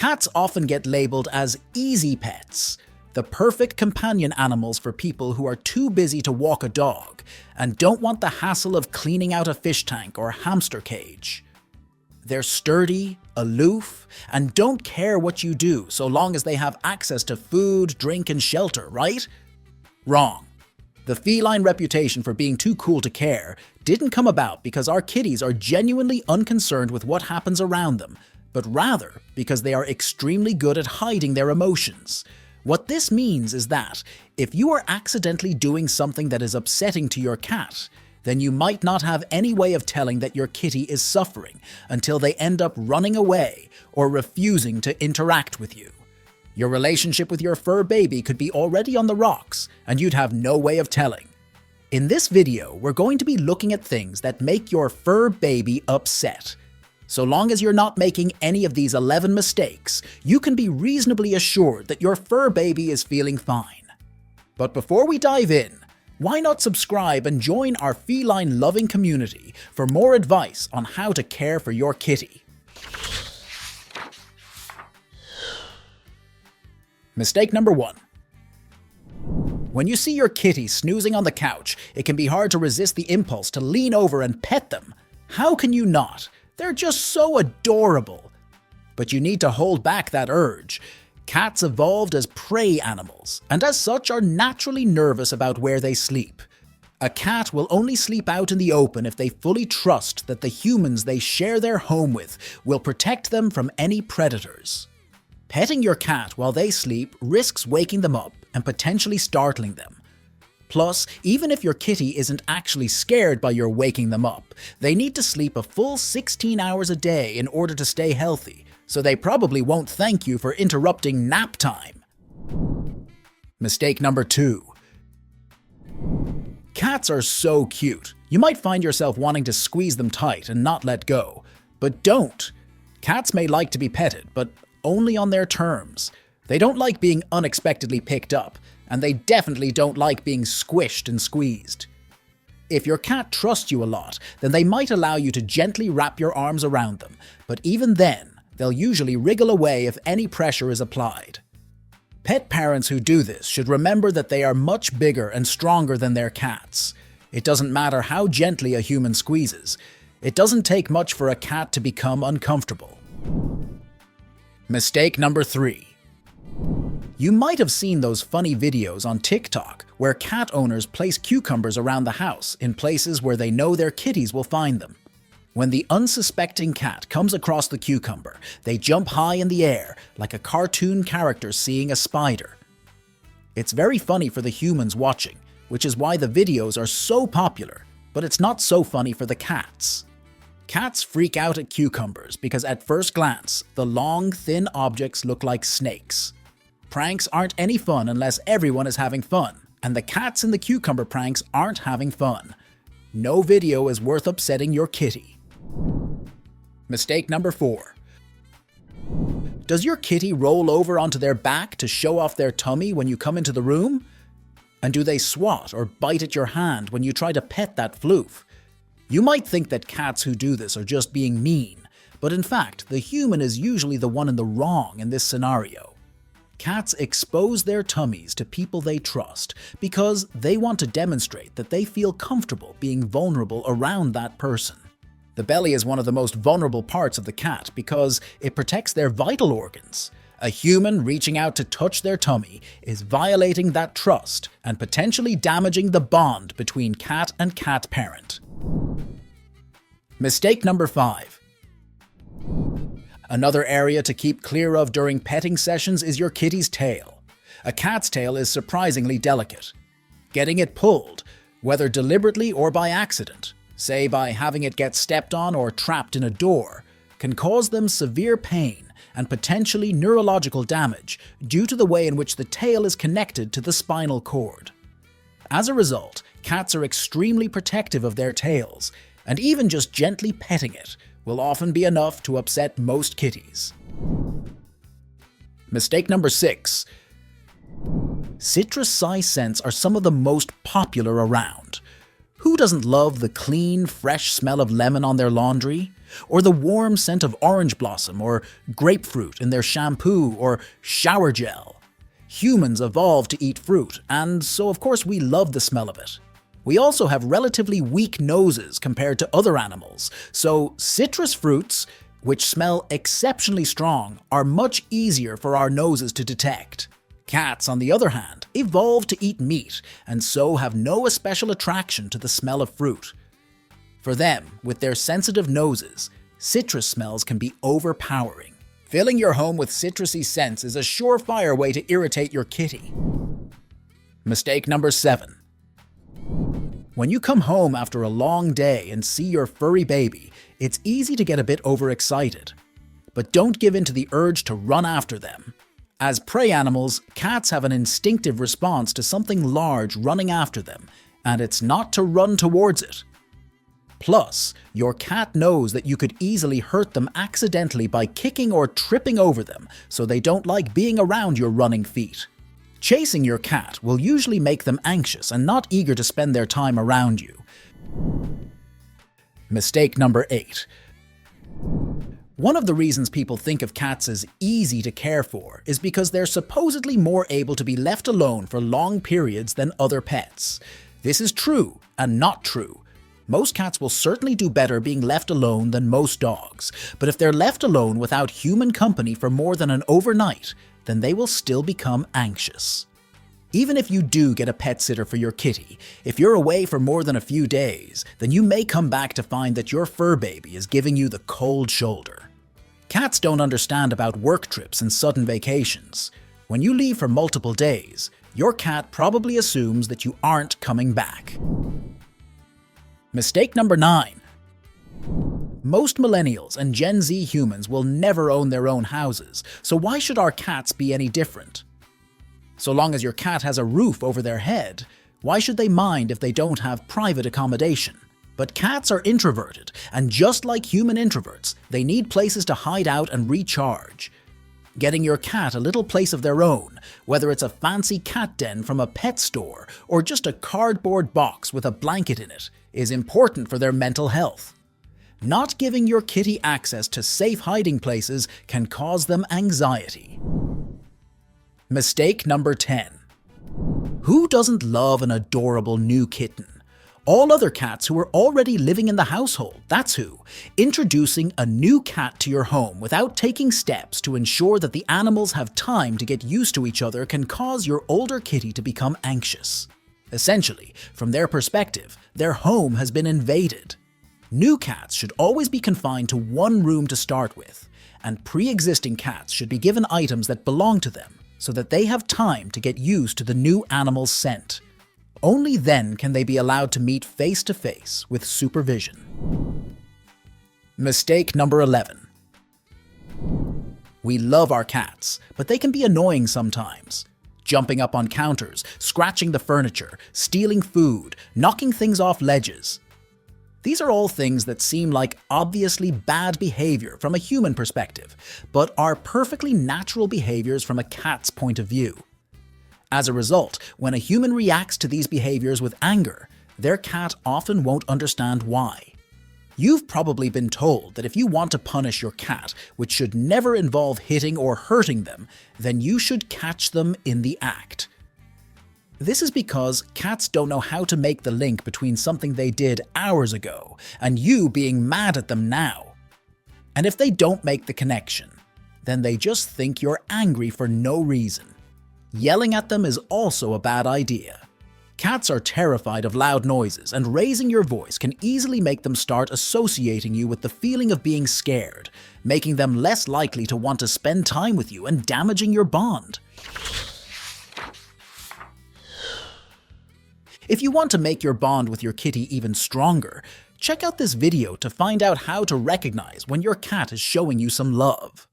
Cats often get labeled as easy pets, the perfect companion animals for people who are too busy to walk a dog and don't want the hassle of cleaning out a fish tank or hamster cage. They're sturdy, aloof, and don't care what you do so long as they have access to food, drink, and shelter, right? Wrong. The feline reputation for being too cool to care didn't come about because our kitties are genuinely unconcerned with what happens around them, but rather because they are extremely good at hiding their emotions. What this means is that if you are accidentally doing something that is upsetting to your cat, then you might not have any way of telling that your kitty is suffering until they end up running away or refusing to interact with you. Your relationship with your fur baby could be already on the rocks, and you'd have no way of telling. In this video, we're going to be looking at things that make your fur baby upset. So long as you're not making any of these 11 mistakes, you can be reasonably assured that your fur baby is feeling fine. But before we dive in, why not subscribe and join our feline loving community for more advice on how to care for your kitty? Mistake number 1. When you see your kitty snoozing on the couch, it can be hard to resist the impulse to lean over and pet them. How can you not? They're just so adorable. But you need to hold back that urge. Cats evolved as prey animals, and as such are naturally nervous about where they sleep. A cat will only sleep out in the open if they fully trust that the humans they share their home with will protect them from any predators. Petting your cat while they sleep risks waking them up and potentially startling them. Plus, even if your kitty isn't actually scared by your waking them up, they need to sleep a full 16 hours a day in order to stay healthy, so they probably won't thank you for interrupting nap time. Mistake number 2. Cats are so cute. You might find yourself wanting to squeeze them tight and not let go, but don't. Cats may like to be petted, but only on their terms. They don't like being unexpectedly picked up, and they definitely don't like being squished and squeezed. If your cat trusts you a lot, then they might allow you to gently wrap your arms around them, but even then, they'll usually wriggle away if any pressure is applied. Pet parents who do this should remember that they are much bigger and stronger than their cats. It doesn't matter how gently a human squeezes. It doesn't take much for a cat to become uncomfortable. Mistake number 3. You might have seen those funny videos on TikTok where cat owners place cucumbers around the house in places where they know their kitties will find them. When the unsuspecting cat comes across the cucumber, they jump high in the air like a cartoon character seeing a spider. It's very funny for the humans watching, which is why the videos are so popular, but it's not so funny for the cats. Cats freak out at cucumbers because at first glance, the long, thin objects look like snakes. Pranks aren't any fun unless everyone is having fun, and the cats in the cucumber pranks aren't having fun. No video is worth upsetting your kitty. Mistake number 4. Does your kitty roll over onto their back to show off their tummy when you come into the room? And do they swat or bite at your hand when you try to pet that floof? You might think that cats who do this are just being mean, but in fact, the human is usually the one in the wrong in this scenario. Cats expose their tummies to people they trust because they want to demonstrate that they feel comfortable being vulnerable around that person. The belly is one of the most vulnerable parts of the cat because it protects their vital organs. A human reaching out to touch their tummy is violating that trust and potentially damaging the bond between cat and cat parent. Mistake number 5. Another area to keep clear of during petting sessions is your kitty's tail. A cat's tail is surprisingly delicate. Getting it pulled, whether deliberately or by accident, say by having it get stepped on or trapped in a door, can cause them severe pain and potentially neurological damage due to the way in which the tail is connected to the spinal cord. As a result, cats are extremely protective of their tails, and even just gently petting it will often be enough to upset most kitties. Mistake number 6. Citrus size scents are some of the most popular around. Who doesn't love the clean, fresh smell of lemon on their laundry? or the warm scent of orange blossom or grapefruit in their shampoo or shower gel. Humans evolved to eat fruit, and so of course we love the smell of it. We also have relatively weak noses compared to other animals, so citrus fruits, which smell exceptionally strong, are much easier for our noses to detect. Cats, on the other hand, evolved to eat meat, and so have no especial attraction to the smell of fruit. For them, with their sensitive noses, citrus smells can be overpowering. Filling your home with citrusy scents is a surefire way to irritate your kitty. Mistake number 7. When you come home after a long day and see your furry baby, it's easy to get a bit overexcited. But don't give in to the urge to run after them. As prey animals, cats have an instinctive response to something large running after them, and it's not to run towards it. Plus, your cat knows that you could easily hurt them accidentally by kicking or tripping over them, so they don't like being around your running feet. Chasing your cat will usually make them anxious and not eager to spend their time around you. Mistake number 8. One of the reasons people think of cats as easy to care for is because they're supposedly more able to be left alone for long periods than other pets. This is true and not true. Most cats will certainly do better being left alone than most dogs, but if they're left alone without human company for more than an overnight, then they will still become anxious. Even if you do get a pet sitter for your kitty, if you're away for more than a few days, then you may come back to find that your fur baby is giving you the cold shoulder. Cats don't understand about work trips and sudden vacations. When you leave for multiple days, your cat probably assumes that you aren't coming back. Mistake number 9. Most millennials and Gen Z humans will never own their own houses, so why should our cats be any different? So long as your cat has a roof over their head, why should they mind if they don't have private accommodation? But cats are introverted, and just like human introverts, they need places to hide out and recharge. Getting your cat a little place of their own, whether it's a fancy cat den from a pet store or just a cardboard box with a blanket in it, is important for their mental health. Not giving your kitty access to safe hiding places can cause them anxiety. Mistake number 10. Who doesn't love an adorable new kitten? All other cats who are already living in the household, that's who. Introducing a new cat to your home without taking steps to ensure that the animals have time to get used to each other can cause your older kitty to become anxious. Essentially, from their perspective, their home has been invaded. New cats should always be confined to one room to start with, and pre-existing cats should be given items that belong to them so that they have time to get used to the new animal's scent. Only then can they be allowed to meet face-to-face with supervision. Mistake number 11. We love our cats, but they can be annoying sometimes. Jumping up on counters, scratching the furniture, stealing food, knocking things off ledges. These are all things that seem like obviously bad behavior from a human perspective, but are perfectly natural behaviors from a cat's point of view. As a result, when a human reacts to these behaviors with anger, their cat often won't understand why. You've probably been told that if you want to punish your cat, which should never involve hitting or hurting them, then you should catch them in the act. This is because cats don't know how to make the link between something they did hours ago and you being mad at them now. And if they don't make the connection, then they just think you're angry for no reason. Yelling at them is also a bad idea. Cats are terrified of loud noises, and raising your voice can easily make them start associating you with the feeling of being scared, making them less likely to want to spend time with you and damaging your bond. If you want to make your bond with your kitty even stronger, check out this video to find out how to recognize when your cat is showing you some love.